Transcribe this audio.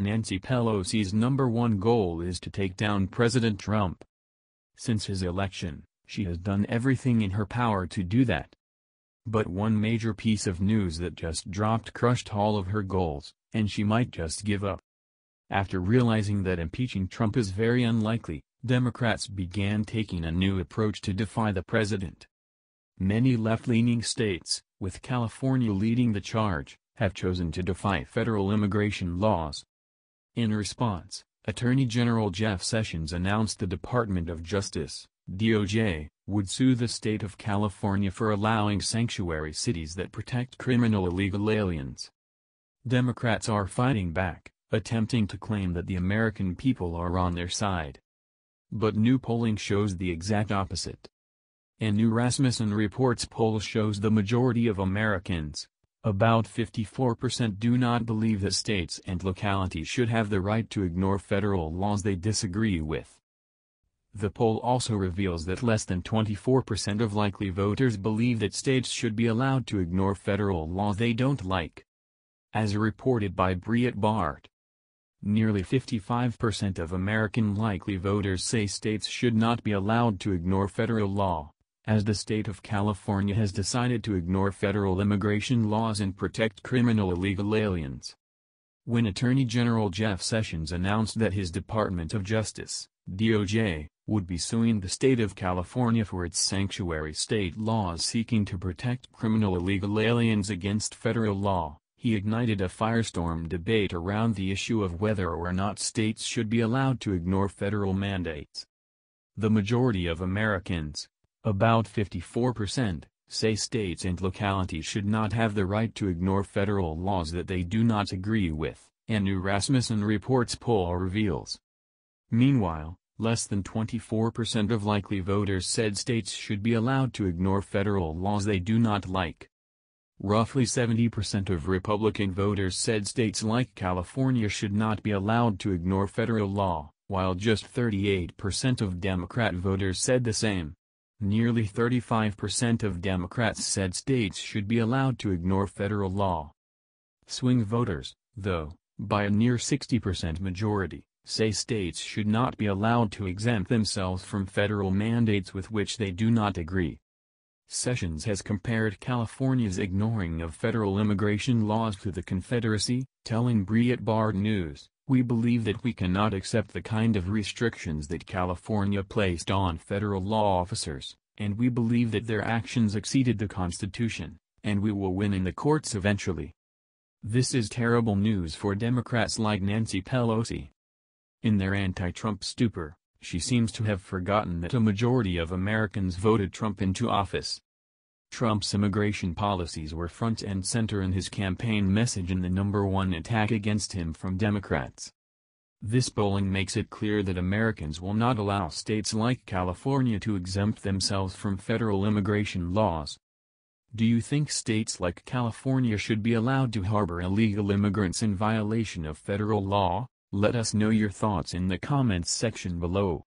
Nancy Pelosi's #1 goal is to take down President Trump. Since his election, she has done everything in her power to do that. But one major piece of news that just dropped crushed all of her goals, and she might just give up. After realizing that impeaching Trump is very unlikely, Democrats began taking a new approach to defy the president. Many left-leaning states, with California leading the charge, have chosen to defy federal immigration laws. In response, Attorney General Jeff Sessions announced the Department of Justice, DOJ, would sue the state of California for allowing sanctuary cities that protect criminal illegal aliens. Democrats are fighting back, attempting to claim that the American people are on their side. But new polling shows the exact opposite. A new Rasmussen Reports poll shows the majority of Americans, about 54%, do not believe that states and localities should have the right to ignore federal laws they disagree with. The poll also reveals that less than 24% of likely voters believe that states should be allowed to ignore federal laws they don't like. As reported by Breitbart, nearly 55% of American likely voters say states should not be allowed to ignore federal law, as the state of California has decided to ignore federal immigration laws and protect criminal illegal aliens. When Attorney General Jeff Sessions announced that his Department of Justice, DOJ, would be suing the state of California for its sanctuary state laws seeking to protect criminal illegal aliens against federal law, he ignited a firestorm debate around the issue of whether or not states should be allowed to ignore federal mandates. The majority of Americans, about 54%, say states and localities should not have the right to ignore federal laws that they do not agree with, a new Rasmussen Reports poll reveals. Meanwhile, less than 24% of likely voters said states should be allowed to ignore federal laws they do not like. Roughly 70% of Republican voters said states like California should not be allowed to ignore federal law, while just 38% of Democrat voters said the same. Nearly 35% of Democrats said states should be allowed to ignore federal law. Swing voters, though, by a near 60% majority, say states should not be allowed to exempt themselves from federal mandates with which they do not agree. Sessions has compared California's ignoring of federal immigration laws to the Confederacy, telling Breitbart News, "We believe that we cannot accept the kind of restrictions that California placed on federal law officers, and we believe that their actions exceeded the Constitution, and we will win in the courts eventually." This is terrible news for Democrats like Nancy Pelosi. In their anti-Trump stupor, she seems to have forgotten that a majority of Americans voted Trump into office. Trump's immigration policies were front and center in his campaign message and the #1 attack against him from Democrats. This polling makes it clear that Americans will not allow states like California to exempt themselves from federal immigration laws. Do you think states like California should be allowed to harbor illegal immigrants in violation of federal law? Let us know your thoughts in the comments section below.